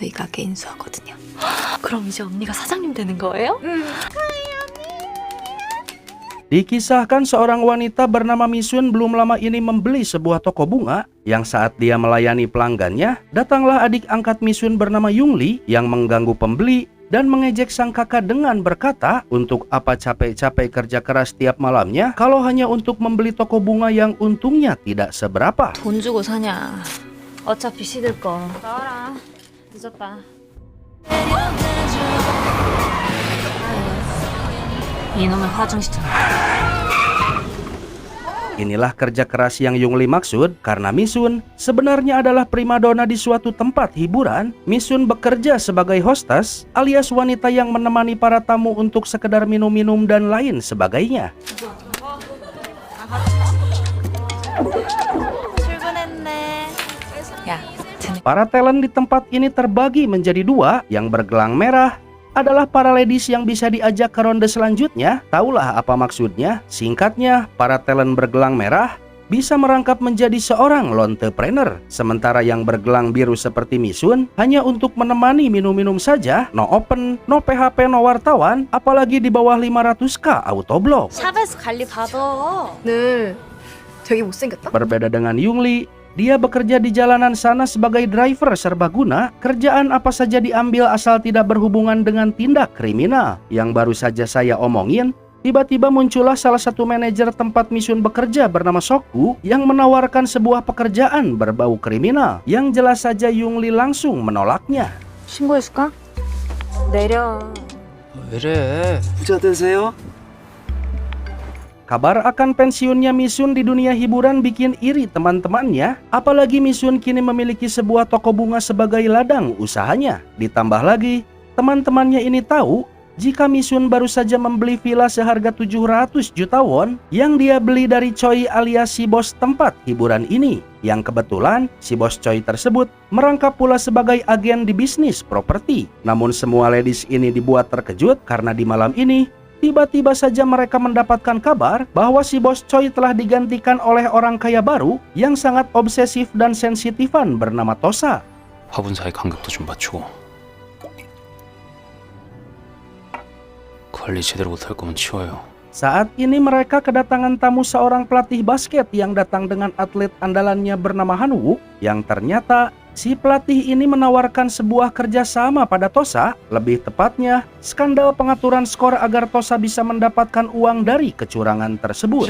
저희가 개인수하거든요. 그럼 이제 언니가 사장님 되는 거예요? Dikisahkan seorang wanita bernama Misun belum lama ini membeli sebuah toko bunga yang saat dia melayani pelanggannya, datanglah adik angkat Misun bernama Yungli yang mengganggu pembeli dan mengejek sang kakak dengan berkata, untuk apa capek-capek kerja keras tiap malamnya kalau hanya untuk membeli toko bunga yang untungnya tidak seberapa. 돈 주고 사냐? 어차피 시들 거. 나와라. 늦었다. 이놈의 화중시켜. Inilah kerja keras yang Yungli maksud karena Misun sebenarnya adalah primadona di suatu tempat hiburan. Misun bekerja sebagai hostess alias wanita yang menemani para tamu untuk sekedar minum-minum dan lain sebagainya. 야, Para talent di tempat ini terbagi menjadi dua. Yang bergelang merah adalah para ladies yang bisa diajak ke ronde selanjutnya. Taulah apa maksudnya? Singkatnya, para talent bergelang merah bisa merangkap menjadi seorang lontepreneur. Sementara yang bergelang biru seperti Misun hanya untuk menemani minum-minum saja. No open, no PHP, no wartawan, apalagi di bawah 500k autoblog. 샵에서 관리 받아. 늘 되게 못생겼다? Berbeda dengan Yungli, dia bekerja di jalanan sana sebagai driver serbaguna. Kerjaan apa saja diambil asal tidak berhubungan dengan tindak kriminal. Yang baru saja saya omongin, tiba-tiba muncullah salah satu manajer tempat Misun bekerja bernama Sokgu yang menawarkan sebuah pekerjaan berbau kriminal. Yang jelas saja Yungli langsung menolaknya. 신고해줄까? 내려. 왜 이래? 부자 되세요? Kabar akan pensiunnya Misun di dunia hiburan bikin iri teman-temannya. Apalagi Misun kini memiliki sebuah toko bunga sebagai ladang usahanya. Ditambah lagi, teman-temannya ini tahu jika Misun baru saja membeli villa seharga 700 juta won yang dia beli dari Choi alias si bos tempat hiburan ini. Yang kebetulan si bos Choi tersebut merangkap pula sebagai agen di bisnis properti. Namun semua ladies ini dibuat terkejut karena di malam ini tiba-tiba saja mereka mendapatkan kabar bahwa si bos Choi telah digantikan oleh orang kaya baru yang sangat obsesif dan sensitifan bernama Tosa. 화분사의 간격도 좀 맞추고 관리 제대로 못할 거면 치워요. Saat ini mereka kedatangan tamu seorang pelatih basket yang datang dengan atlet andalannya bernama Hanwoo, yang ternyata si pelatih ini menawarkan sebuah kerjasama pada Tosa, lebih tepatnya skandal pengaturan skor agar Tosa bisa mendapatkan uang dari kecurangan tersebut.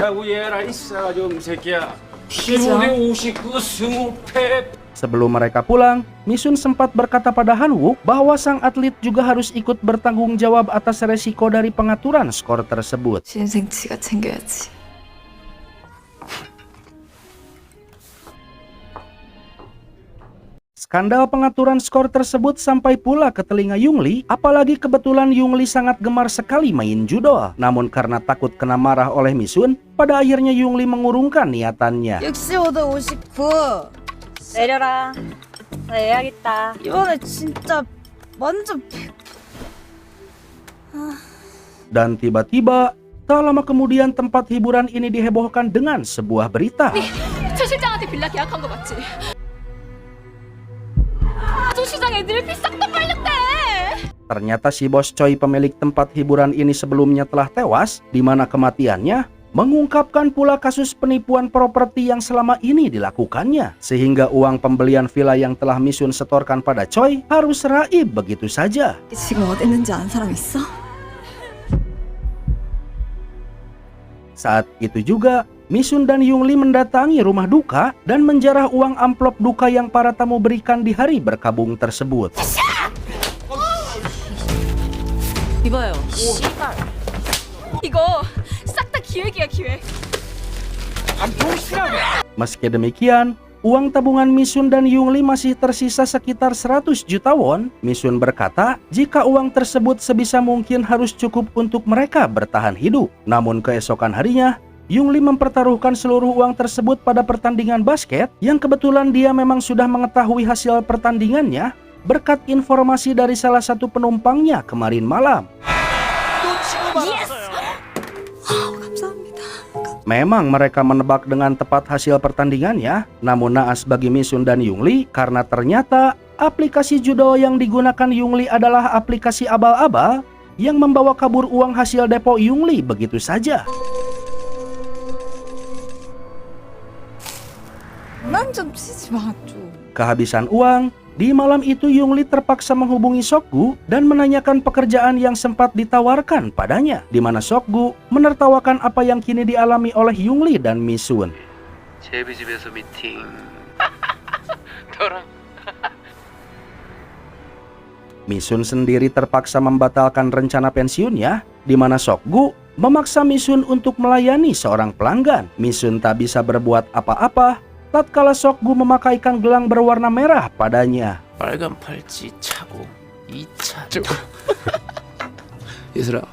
Sebelum mereka pulang, Misun sempat berkata pada Hanwoo bahwa sang atlet juga harus ikut bertanggung jawab atas resiko dari pengaturan skor tersebut. 신생치가 챙겨야지. Skandal pengaturan skor tersebut sampai pula ke telinga Yungli, apalagi kebetulan Yungli sangat gemar sekali main judo. Namun karena takut kena marah oleh Misun, pada akhirnya Yungli mengurungkan niatannya. 65대 59. 내려라. 나 예약 있다. 이번에 진짜 완전 Dan tiba-tiba, tak lama kemudian tempat hiburan ini dihebohkan dengan sebuah berita. 최 실장한테 빌라 계약한 거 맞지? 시장 애들이 싹 다 빨렸대. Ternyata si bos Choi pemilik tempat hiburan ini sebelumnya telah tewas, di mana kematiannya mengungkapkan pula kasus penipuan properti yang selama ini dilakukannya. Sehingga uang pembelian villa yang telah Misun setorkan pada Choi harus raib begitu saja. 지금 어디 있는지 아는 사람 있어? Saat itu juga, Misun dan Yungli mendatangi rumah duka dan menjarah uang amplop duka yang para tamu berikan di hari berkabung tersebut. 이봐요. 씨발. 이거 싹 다 기획이야, 기획. Meski demikian, uang tabungan Misun dan Yungli masih tersisa sekitar 100 juta won. Misun berkata jika uang tersebut sebisa mungkin harus cukup untuk mereka bertahan hidup. Namun keesokan harinya, Yungli mempertaruhkan seluruh uang tersebut pada pertandingan basket yang kebetulan dia memang sudah mengetahui hasil pertandingannya berkat informasi dari salah satu penumpangnya kemarin malam. Memang mereka menebak dengan tepat hasil pertandingannya, namun naas bagi Misun dan Yungli karena ternyata aplikasi judo yang digunakan Yungli adalah aplikasi abal-abal yang membawa kabur uang hasil depo Yungli begitu saja. 난 좀 치지 마 좀. Kehabisan uang, di malam itu Yungli terpaksa menghubungi Sokgu dan menanyakan pekerjaan yang sempat ditawarkan padanya, di mana Sokgu menertawakan apa yang kini dialami oleh Yungli dan Misun. 제비 집에서 미팅. 너랑. Misun sendiri terpaksa membatalkan rencana pensiunnya, di mana Sokgu memaksa Misun untuk melayani seorang pelanggan. Misun tak bisa berbuat apa-apa tatkala Sokgu memakaikan gelang berwarna merah padanya. 빨간 팔찌 차고 2차. 얘들아.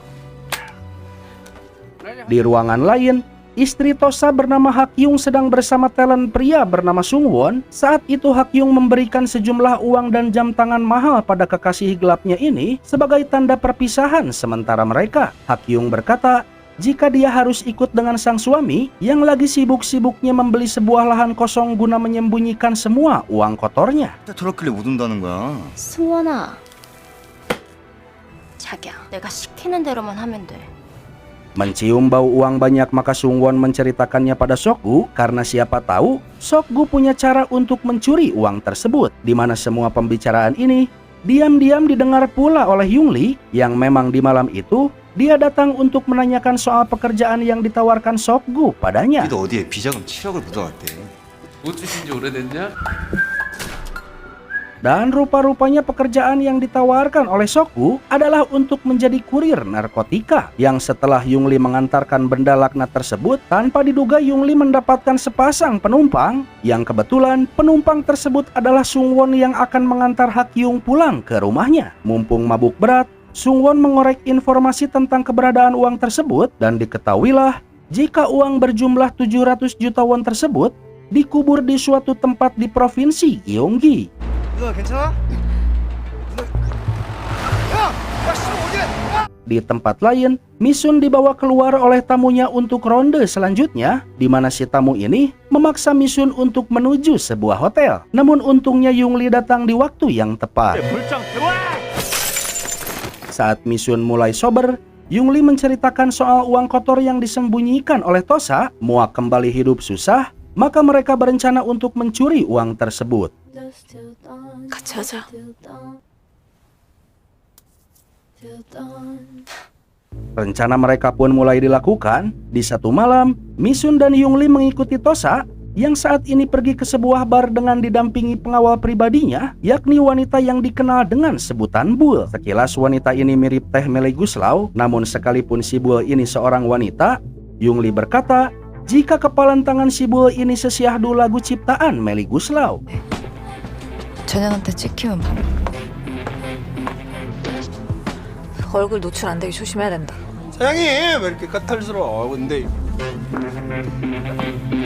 Di ruangan lain, istri Tosa bernama Hakyung sedang bersama talent pria bernama Sungwon. Saat itu Hakyung memberikan sejumlah uang dan jam tangan mahal pada kekasih gelapnya ini sebagai tanda perpisahan sementara mereka. Hakyung berkata, jika dia harus ikut dengan sang suami yang lagi sibuk-sibuknya membeli sebuah lahan kosong guna menyembunyikan semua uang kotornya. 트러클에 못 온다는 거야. 승원아. 자기야, 내가 시키는 대로만 하면 돼. Mencium bau uang banyak maka Sungwon menceritakannya pada Sokgu karena siapa tahu Sokgu punya cara untuk mencuri uang tersebut, di mana semua pembicaraan ini diam-diam didengar pula oleh Yungli yang memang di malam itu dia datang untuk menanyakan soal pekerjaan yang ditawarkan Sokgu padanya. 우리도 어디에 비자금 7억을 묻어놨대. 못 주신 지 오래됐냐? Dan rupa-rupanya pekerjaan yang ditawarkan oleh Sokgu adalah untuk menjadi kurir narkotika, yang setelah Yungli mengantarkan benda laknat tersebut, tanpa diduga Yungli mendapatkan sepasang penumpang, yang kebetulan penumpang tersebut adalah Sungwon yang akan mengantar Hakyung pulang ke rumahnya. Mumpung mabuk berat, Sungwon mengorek informasi tentang keberadaan uang tersebut dan diketahuilah jika uang berjumlah 700 juta won tersebut dikubur di suatu tempat di provinsi Gyeonggi. 누나 괜찮아? Di tempat lain, Misun dibawa keluar oleh tamunya untuk ronde selanjutnya, di mana si tamu ini memaksa Misun untuk menuju sebuah hotel. Namun untungnya Yungli datang di waktu yang tepat. Saat Misun mulai sober, Yungli menceritakan soal uang kotor yang disembunyikan oleh Tosa. Muak kembali hidup susah, maka mereka berencana untuk mencuri uang tersebut. 같이 하자. Rencana mereka pun mulai dilakukan. Di satu malam, Misun dan Yungli mengikuti Tosa yang saat ini pergi ke sebuah bar dengan didampingi pengawal pribadinya, yakni wanita yang dikenal dengan sebutan Bul. Sekilas wanita ini mirip Teh Meli Guslau, namun sekalipun si Bul ini seorang wanita, Yungli berkata jika kepalan tangan si Bul ini sesyahdu lagu ciptaan Meli Guslau. 전현한테 찍히면 얼굴 노출 안 되게 조심해야 된다. 사장님 왜 이렇게 까탈스러워? 근데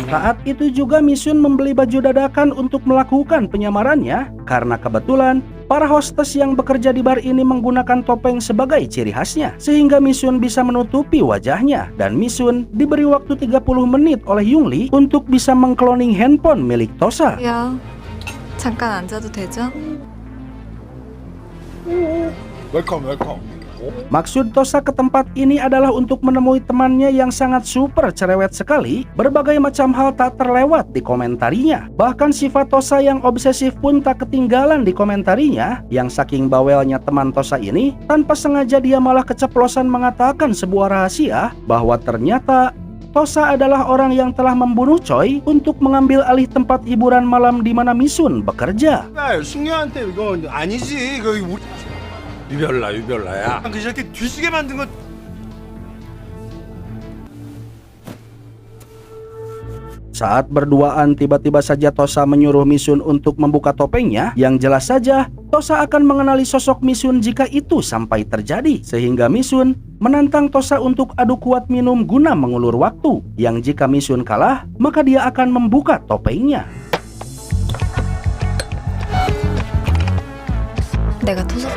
Saat itu juga Misun membeli baju dadakan untuk melakukan penyamarannya karena kebetulan para hostess yang bekerja di bar ini menggunakan topeng sebagai ciri khasnya, sehingga Misun bisa menutupi wajahnya. Dan Misun diberi waktu 30 menit oleh Yungli untuk bisa mengkloning handphone milik Tosa. 야, 잠깐 앉아도 되죠? 웰컴 웰컴. Maksud Tosa ke tempat ini adalah untuk menemui temannya yang sangat super cerewet sekali. Berbagai macam hal tak terlewat di komentarinya. Bahkan sifat Tosa yang obsesif pun tak ketinggalan di komentarinya. Yang saking bawelnya teman Tosa ini, tanpa sengaja dia malah keceplosan mengatakan sebuah rahasia bahwa ternyata Tosa adalah orang yang telah membunuh Choi untuk mengambil alih tempat hiburan malam di mana Misun bekerja. 야, 숙녀한테 이거 아니지. 이거 우리 유별나야. 그 이렇게 뒤지게 만든 거. Saat berduaan, tiba-tiba saja Tosa menyuruh Misun untuk membuka topengnya. Yang jelas saja, Tosa akan mengenali sosok Misun jika itu sampai terjadi. Sehingga Misun menantang Tosa untuk adu kuat minum guna mengulur waktu. Yang jika Misun kalah, maka dia akan membuka topengnya. 내가 토서.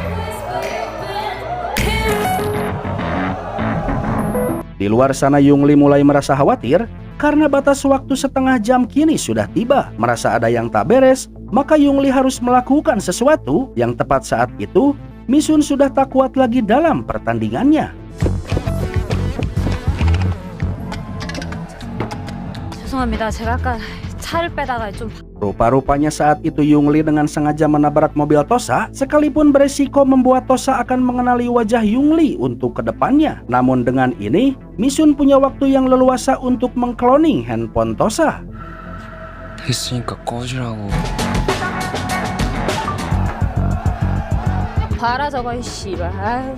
Di luar sana Yungli mulai merasa khawatir karena batas waktu setengah jam kini sudah tiba. Merasa ada yang tak beres, maka Yungli harus melakukan sesuatu. Yang tepat saat itu, Misun sudah tak kuat lagi dalam pertandingannya. 죄송합니다. 제가 아까 차를 빼다가 좀 Rupa-rupanya saat itu Yungli dengan sengaja menabrak mobil Tosa, sekalipun beresiko membuat Tosa akan mengenali wajah Yungli untuk kedepannya. Namun dengan ini, Misun punya waktu yang leluasa untuk mengkloning handphone Tosa. 했으니까 꺼지라고. 봐라 저거 이 씨발. 아유.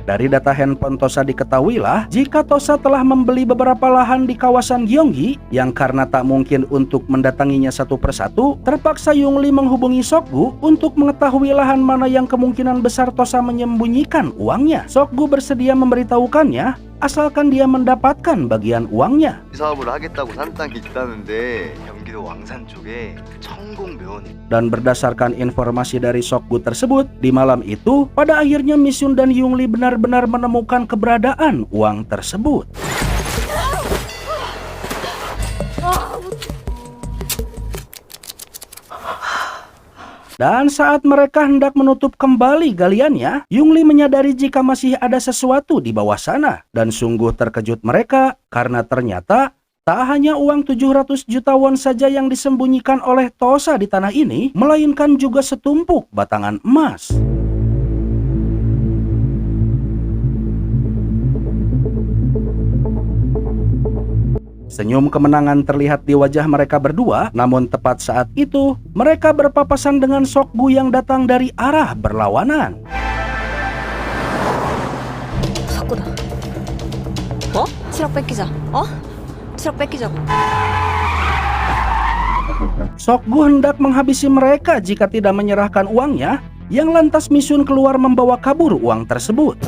Dari data handphone Tosa diketahuilah jika Tosa telah membeli beberapa lahan di kawasan Gyeonggi yang karena tak mungkin untuk mendatanginya satu persatu, terpaksa Yungli menghubungi Sokgu untuk mengetahui lahan mana yang kemungkinan besar Tosa menyembunyikan uangnya. Sokgu bersedia memberitahukannya asalkan dia mendapatkan bagian uangnya. 사업을 하겠다고 산 땅이 있다는데 경기도 왕산 쪽에 청공묘원. Dan berdasarkan informasi dari Sokgu tersebut, di malam itu pada akhirnya Misun dan Yungli benar-benar menemukan keberadaan uang tersebut. Dan saat mereka hendak menutup kembali galiannya, Yungli menyadari jika masih ada sesuatu di bawah sana. Dan sungguh terkejut mereka karena ternyata tak hanya uang 700 juta won saja yang disembunyikan oleh Tosa di tanah ini, melainkan juga setumpuk batangan emas. Senyum kemenangan terlihat di wajah mereka berdua, namun tepat saat itu, mereka berpapasan dengan Sokgu yang datang dari arah berlawanan. 석구다. 7억 뺏기자. 7억 뺏기자고. Sokgu hendak menghabisi mereka jika tidak menyerahkan uangnya, yang lantas Misun keluar membawa kabur uang tersebut.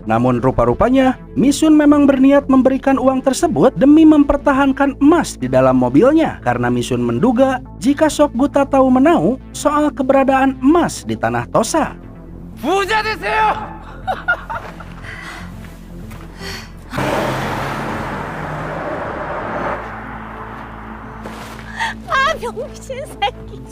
Namun rupa-rupanya Misun memang berniat memberikan uang tersebut demi mempertahankan emas di dalam mobilnya, karena Misun menduga jika Sokgu tak tahu menau soal keberadaan emas di tanah Tosa. 부자 되세요.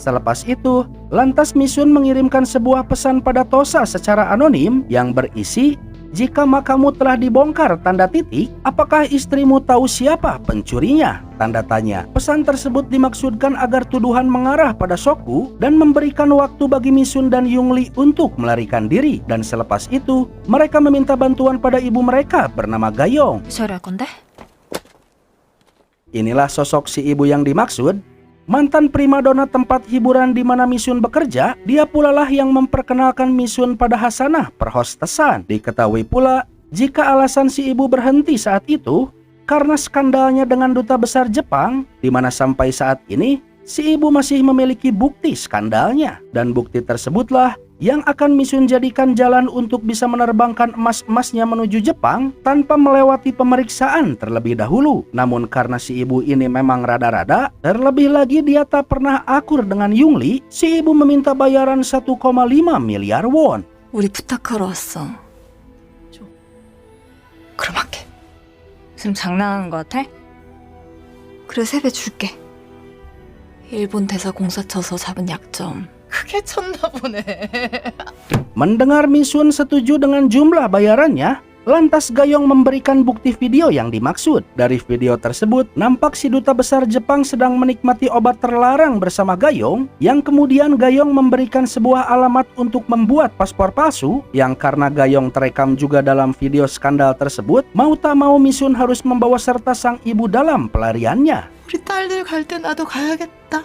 Selepas itu, lantas Misun mengirimkan sebuah pesan pada Tosa secara anonim yang berisi, "Jika makammu telah dibongkar, tanda titik, apakah istrimu tahu siapa pencurinya?" Tanda tanya. Pesan tersebut dimaksudkan agar tuduhan mengarah pada Sokgu dan memberikan waktu bagi Misun dan Yungli untuk melarikan diri. Dan selepas itu, mereka meminta bantuan pada ibu mereka bernama Gayong. 처리할 건데? Inilah sosok si ibu yang dimaksud. Mantan primadona tempat hiburan di mana Misun bekerja, dia pula lah yang memperkenalkan Misun pada Hasanah perhostesan. Diketahui pula jika alasan si ibu berhenti saat itu karena skandalnya dengan duta besar Jepang, di mana sampai saat ini si ibu masih memiliki bukti skandalnya. Dan bukti tersebutlah yang akan Misun jadikan jalan untuk bisa menerbangkan emas-emasnya menuju Jepang tanpa melewati pemeriksaan terlebih dahulu. Namun karena si ibu ini memang rada-rada, terlebih lagi dia tak pernah akur dengan Yungli, si ibu meminta bayaran 1,5 miliar won. 우리 부탁하러 왔어. 줘. 그럼 할게. 지금 장난하는 거 같아? 그래 3배 줄게. 일본 대사 공사 쳐서 잡은 약점. 크게 쳤나 보네. Mendengar Misun setuju dengan jumlah bayarannya, lantas Gayong memberikan bukti video yang dimaksud. Dari video tersebut, nampak si duta besar Jepang sedang menikmati obat terlarang bersama Gayong, yang kemudian Gayong memberikan sebuah alamat untuk membuat paspor palsu, yang karena Gayong terekam juga dalam video skandal tersebut, mau tak mau Misun harus membawa serta sang ibu dalam pelariannya. 우리 딸들 갈 때 나도 가야겠다.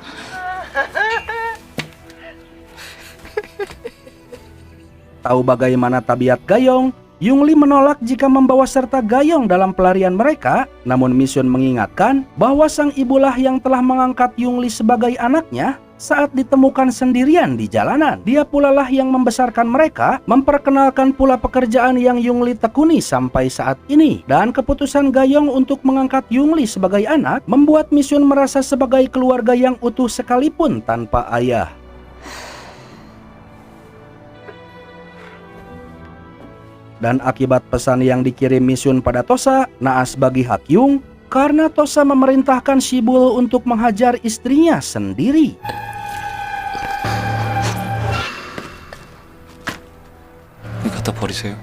Tahu bagaimana tabiat Gayong, Yungli menolak jika membawa serta Gayong dalam pelarian mereka. Namun Misun mengingatkan bahwa sang ibulah yang telah mengangkat Yungli sebagai anaknya saat ditemukan sendirian di jalanan. Dia pula lah yang membesarkan mereka, memperkenalkan pula pekerjaan yang Yung Lee tekuni sampai saat ini. Dan keputusan Gayong untuk mengangkat Yung Lee sebagai anak membuat Misun merasa sebagai keluarga yang utuh sekalipun tanpa ayah. Dan akibat pesan yang dikirim Misun pada Tosa, naas bagi Hakyung karena Tosa memerintahkan Shibul untuk menghajar istrinya sendiri. 갖다 버리세요.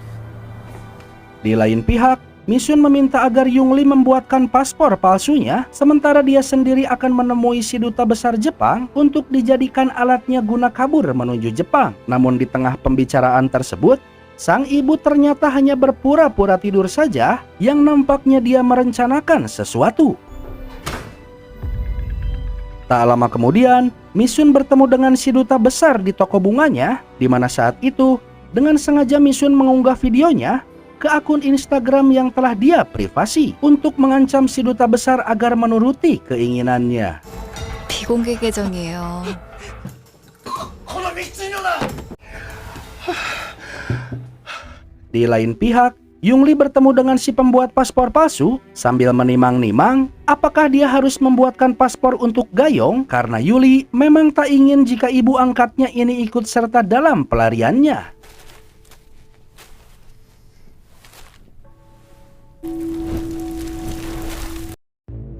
Di lain pihak, Misun meminta agar Yung Lee membuatkan paspor palsunya, sementara dia sendiri akan menemui si duta besar Jepang untuk dijadikan alatnya guna kabur menuju Jepang. Namun di tengah pembicaraan tersebut, sang ibu ternyata hanya berpura-pura tidur saja, yang nampaknya dia merencanakan sesuatu. Tak lama kemudian, Misun bertemu dengan si duta besar di toko bunganya, di mana saat itu, dengan sengaja Misun mengunggah videonya ke akun Instagram yang telah dia privasi untuk mengancam si duta besar agar menuruti keinginannya. 비공개 계정이에요. Di lain pihak, Yung Lee bertemu dengan si pembuat paspor palsu sambil menimang-nimang apakah dia harus membuatkan paspor untuk Gayong karena Yuli memang tak ingin jika ibu angkatnya ini ikut serta dalam pelariannya.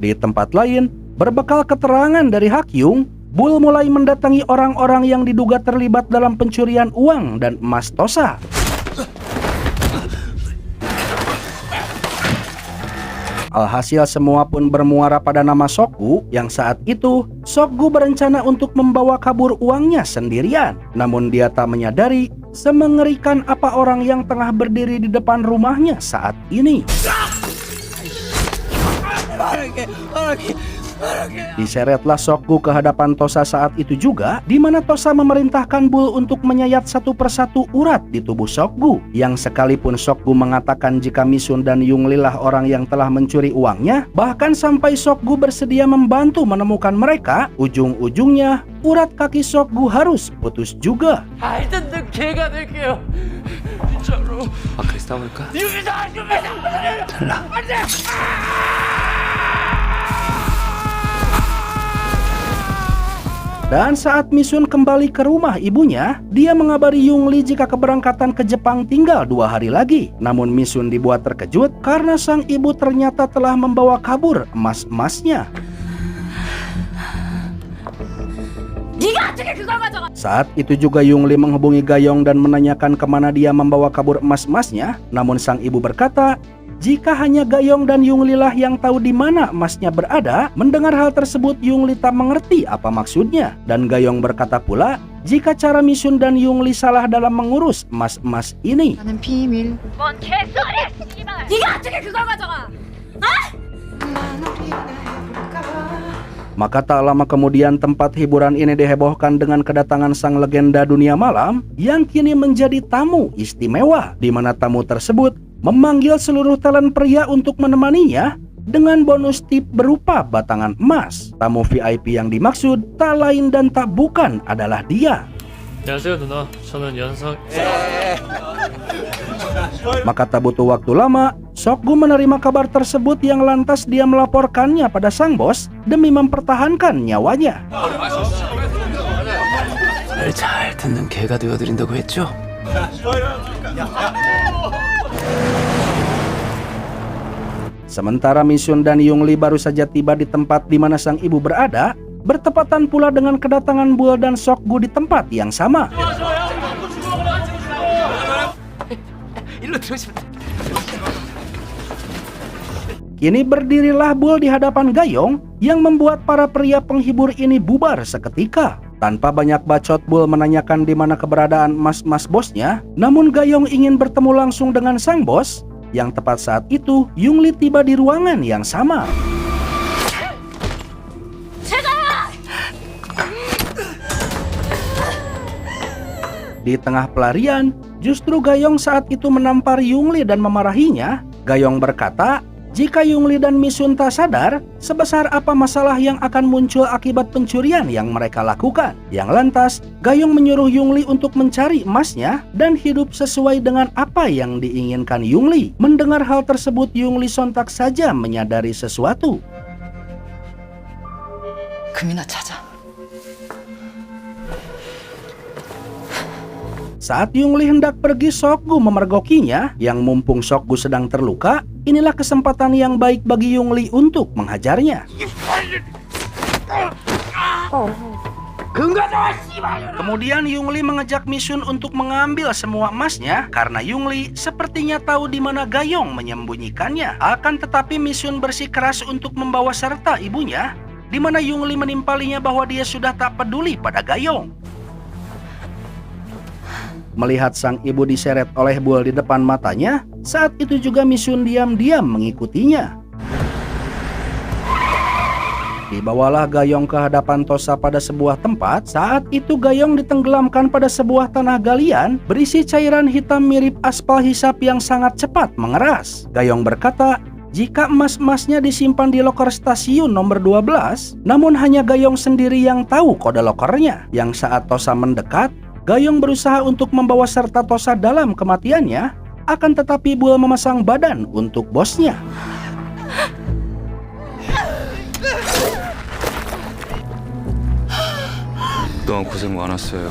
Di tempat lain, berbekal keterangan dari Hakyung, Bul mulai mendatangi orang-orang yang diduga terlibat dalam pencurian uang dan emas Tosa. Alhasil semua pun bermuara pada nama Sokgu, yang saat itu Sokgu berencana untuk membawa kabur uangnya sendirian. Namun dia tak menyadari semengerikan apa orang yang tengah berdiri di depan rumahnya saat ini. Diseretlah Sokgu ke hadapan Tosa saat itu juga, di mana Tosa memerintahkan Bul untuk menyayat satu persatu urat di tubuh Sokgu, yang sekalipun Sokgu mengatakan jika Misun dan Yung Lee lah orang yang telah mencuri uangnya, bahkan sampai Sokgu bersedia membantu menemukan mereka, ujung-ujungnya urat kaki Sokgu harus putus juga. 하여튼 너 개가 될게요. 진짜로. 아까 싸울까? 유비다. 달라. Dan saat Misun kembali ke rumah ibunya, dia mengabari Yung Lee jika keberangkatan ke Jepang tinggal 2 hari lagi. Namun Misun dibuat terkejut karena sang ibu ternyata telah membawa kabur emas-emasnya. Saat itu juga Yung Lee menghubungi Gayong dan menanyakan kemana dia membawa kabur emas-emasnya. Namun sang ibu berkata, jika hanya Gayong dan Yung Lee lah yang tahu di mana emasnya berada. Mendengar hal tersebut, Yung Lee tak mengerti apa maksudnya. Dan Gayong berkata pula, jika cara Misun dan Yung Lee salah dalam mengurus emas-emas ini. 나는 비밀. 뭔 개소리야, 씨발! 네가 어떻게 그걸 가져가? Maka tak lama kemudian tempat hiburan ini dihebohkan dengan kedatangan sang legenda dunia malam yang kini menjadi tamu istimewa, di mana tamu tersebut memanggil seluruh talent pria untuk menemaninya dengan bonus tip berupa batangan emas. Tamu VIP yang dimaksud tak lain dan tak bukan adalah dia. 안녕하세요 누나. 저는 연석. Maka tak butuh waktu lama, Sokgu menerima kabar tersebut yang lantas dia melaporkannya pada sang bos demi mempertahankan nyawanya. 말 잘 듣는 개가 되어드린다고 했죠? Sementara Misun dan Yung Lee baru saja tiba di tempat di mana sang ibu berada, bertepatan pula dengan kedatangan Bul dan Sokgu di tempat yang sama. Kini berdirilah Bul di hadapan Gayong yang membuat para pria penghibur ini bubar seketika. Tanpa banyak bacot, Bul menanyakan di mana keberadaan emas-emas bosnya. Namun Gayong ingin bertemu langsung dengan sang bos. Yang tepat saat itu, Yung Lee tiba di ruangan yang sama. Di tengah pelarian, justru Gayong saat itu menampar Yung Lee dan memarahinya. Gayong berkata, jika Yungli dan Misun tak sadar sebesar apa masalah yang akan muncul akibat pencurian yang mereka lakukan. Yang lantas, Gayong menyuruh Yungli untuk mencari emasnya dan hidup sesuai dengan apa yang diinginkan Yungli. Mendengar hal tersebut, Yungli sontak saja menyadari sesuatu. 금이나 찾아. Saat Yungli hendak pergi, Seokgu memergokinya, yang mumpung Seokgu sedang terluka, inilah kesempatan yang baik bagi Yungli untuk menghajarnya. Kemudian Yungli mengajak Misun untuk mengambil semua emasnya karena Yungli sepertinya tahu di mana Gayong menyembunyikannya. Akan tetapi Misun bersikeras untuk membawa serta ibunya, di mana Yungli menimpalinya bahwa dia sudah tak peduli pada Gayong. Melihat sang ibu diseret oleh Bull di depan matanya, saat itu juga Misun diam-diam mengikutinya. Dibawalah Gayong ke hadapan Tosa pada sebuah tempat. Saat itu Gayong ditenggelamkan pada sebuah tanah galian berisi cairan hitam mirip aspal hisap yang sangat cepat mengeras. Gayong berkata, jika emas-emasnya disimpan di loker stasiun nomor 12, namun hanya Gayong sendiri yang tahu kode lokernya. Yang saat Tosa mendekat, Gayong berusaha untuk membawa serta Tosa dalam kematiannya, akan tetapi Bull memasang badan untuk bosnya. 그동안 고생 많았어요.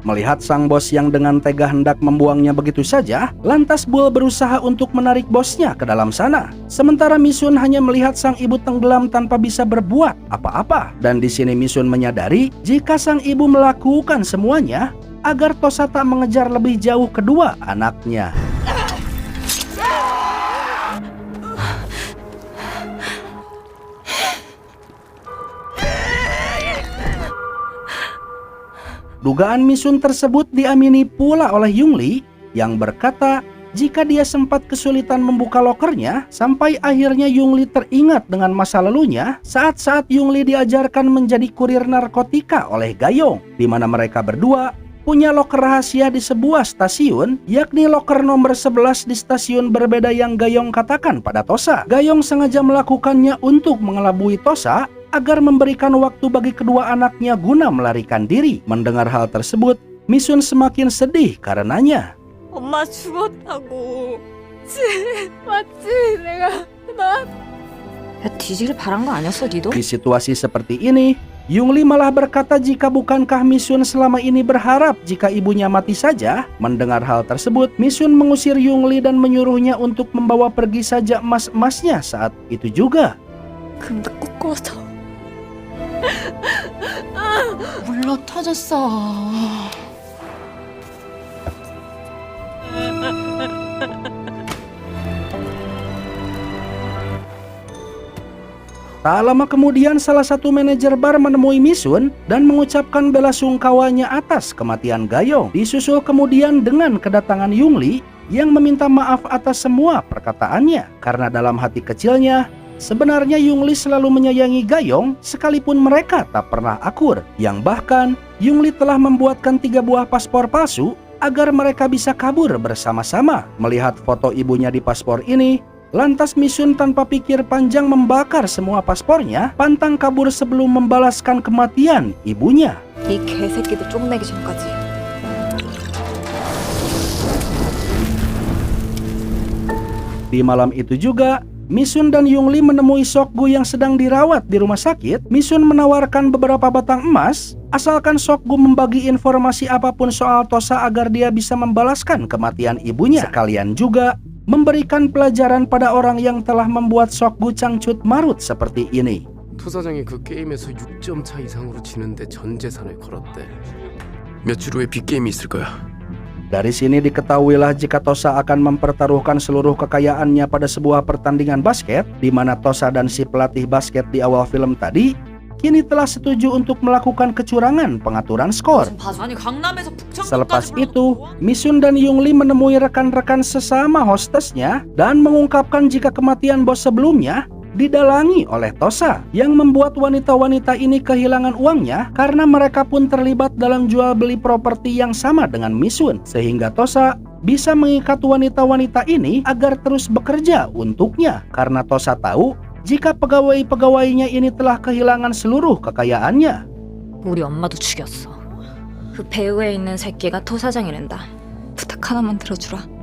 Melihat sang bos yang dengan tega hendak membuangnya begitu saja, lantas Bull berusaha untuk menarik bosnya ke dalam sana. Sementara Misun hanya melihat sang ibu tenggelam tanpa bisa berbuat apa-apa. Dan di sini Misun menyadari jika sang ibu melakukan semuanya agar Tosa tak mengejar lebih jauh kedua anaknya. Dugaan Misun tersebut diamini pula oleh Yungli yang berkata jika dia sempat kesulitan membuka lokernya sampai akhirnya Yungli teringat dengan masa lalunya saat-saat Yungli diajarkan menjadi kurir narkotika oleh Gayong, di mana mereka berdua punya loker rahasia di sebuah stasiun, yakni loker nomor 11 di stasiun berbeda yang Gayong katakan pada Tosa. Gayong sengaja melakukannya untuk mengelabui Tosa agar memberikan waktu bagi kedua anaknya guna melarikan diri. Mendengar hal tersebut, Misun semakin sedih karenanya. 엄마 죽었다고. 맞지? 내가 야, 뒤지길 바란 거 아니었어, 니도? Di situasi seperti ini, Yungli malah berkata jika bukankah Misun selama ini berharap jika ibunya mati saja. Mendengar hal tersebut, Misun mengusir Yungli dan menyuruhnya untuk membawa pergi saja emas-emasnya saat itu juga. 근데 꺾어서 물러 터졌어. Tak lama kemudian salah satu manajer bar menemui Misun dan mengucapkan bela sungkawanya atas kematian Gayong. Disusul kemudian dengan kedatangan Yungli yang meminta maaf atas semua perkataannya. Karena dalam hati kecilnya, sebenarnya Yungli selalu menyayangi Gayong sekalipun mereka tak pernah akur. Yang bahkan Yungli telah membuatkan 3 buah paspor palsu agar mereka bisa kabur bersama-sama. Melihat foto ibunya di paspor ini, lantas Misun tanpa pikir panjang membakar semua paspornya, pantang kabur sebelum membalaskan kematian ibunya. 이 개새끼들 쫓내기 전까지. Di malam itu juga, Misun dan Yungli menemui Seokgu yang sedang dirawat di rumah sakit. Misun menawarkan beberapa batang emas, asalkan Seokgu membagi informasi apapun soal Tosa agar dia bisa membalaskan kematian ibunya. Sekalian juga memberikan pelajaran pada orang yang telah membuat Seokgu cangcut marut seperti ini. 토 사장이 그 게임에서 6점 차 이상으로 지는데 전 재산을 걸었대. 며칠 후에 빅게임이 있을 거야. Dari sini diketahuilah jika Tosa akan mempertaruhkan seluruh kekayaannya pada sebuah pertandingan basket, di mana Tosa dan si pelatih basket di awal film tadi kini telah setuju untuk melakukan kecurangan pengaturan skor. 아니 강남에서 북창까지 Selepas itu, Misun dan Yungli menemui rekan-rekan sesama hostesnya dan mengungkapkan jika kematian bos sebelumnya didalangi oleh Tosa, yang membuat wanita-wanita ini kehilangan uangnya karena mereka pun terlibat dalam jual beli properti yang sama dengan Misun, sehingga Tosa bisa mengikat wanita-wanita ini agar terus bekerja untuknya karena Tosa tahu jika pegawai-pegawainya ini telah kehilangan seluruh kekayaannya. 우리 엄마도 죽였어. 그 배후에 있는 새끼가 토 사장이란다. 부탁 하나만 들어주라.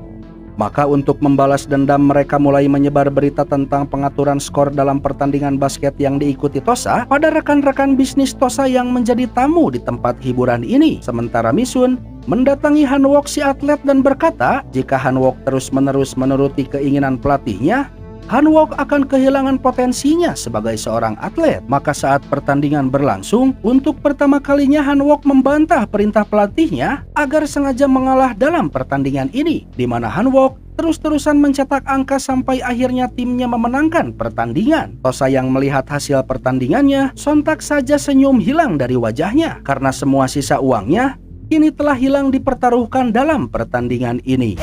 Maka untuk membalas dendam mereka mulai menyebar berita tentang pengaturan skor dalam pertandingan basket yang diikuti Tosa pada rekan-rekan bisnis Tosa yang menjadi tamu di tempat hiburan ini. Sementara Misun mendatangi Hanwok si atlet dan berkata jika Hanwok terus-menerus menuruti keinginan pelatihnya, Hanwok akan kehilangan potensinya sebagai seorang atlet. Maka saat pertandingan berlangsung, untuk pertama kalinya Hanwok membantah perintah pelatihnya agar sengaja mengalah dalam pertandingan ini, di mana Hanwok terus-terusan mencetak angka sampai akhirnya timnya memenangkan pertandingan. Tosa yang melihat hasil pertandingannya sontak saja senyum hilang dari wajahnya karena semua sisa uangnya kini telah hilang dipertaruhkan dalam pertandingan ini.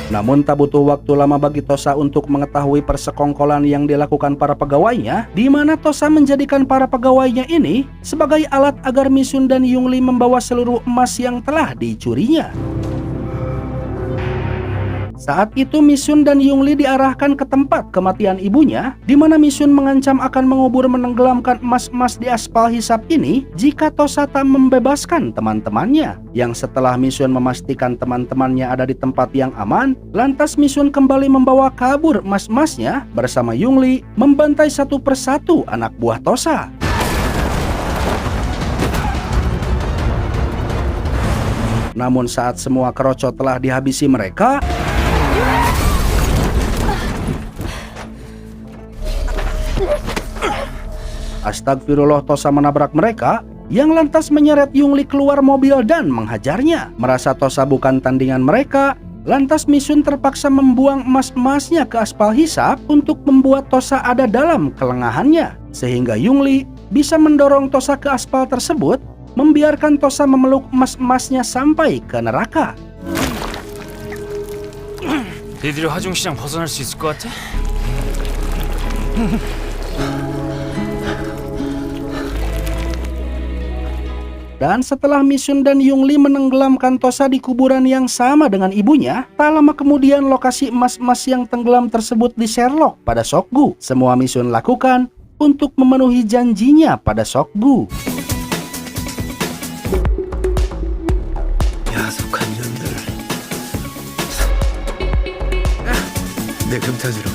Namun tak butuh waktu lama bagi Tosa untuk mengetahui persekongkolan yang dilakukan para pegawainya, di mana Tosa menjadikan para pegawainya ini sebagai alat agar Misun dan Yungli membawa seluruh emas yang telah dicurinya. Saat itu Misun dan Yungli diarahkan ke tempat kematian ibunya, di mana Misun mengancam akan mengubur menenggelamkan emas-emas di aspal hisap ini jika Tosa tak membebaskan teman-temannya. Yang setelah Misun memastikan teman-temannya ada di tempat yang aman, lantas Misun kembali membawa kabur emas-emasnya bersama Yungli membantai satu persatu anak buah Tosa. Namun saat semua kerocot telah dihabisi mereka, astagfirullah, Tosa menabrak mereka yang lantas menyeret Yungli keluar mobil dan menghajarnya. Merasa Tosa bukan tandingan mereka, lantas Misun terpaksa membuang emas-emasnya ke aspal hisap untuk membuat Tosa ada dalam kelengahannya, sehingga Yungli bisa mendorong Tosa ke aspal tersebut, membiarkan Tosa memeluk emas-emasnya sampai ke neraka. 니들이 화중시장 벗어날 수 있을 것 같아? Dan setelah Misun dan Yungli menenggelamkan Tosa di kuburan yang sama dengan ibunya, tak lama kemudian lokasi emas-emas yang tenggelam tersebut di-Sherlock pada Sokgu. Semua Misun lakukan untuk memenuhi janjinya pada Sokgu. 야속한 년들. 내 금타지로.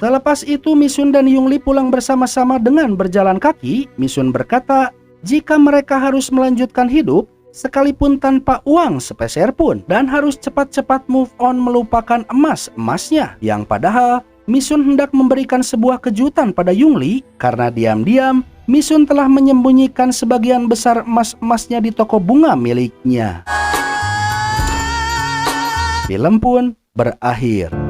Selepas itu Misun dan Yungli pulang bersama-sama dengan berjalan kaki. Misun berkata jika mereka harus melanjutkan hidup sekalipun tanpa uang sepeser pun, dan harus cepat-cepat move on melupakan emas-emasnya. Yang padahal Misun hendak memberikan sebuah kejutan pada Yungli karena diam-diam Misun telah menyembunyikan sebagian besar emas-emasnya di toko bunga miliknya. Film pun berakhir.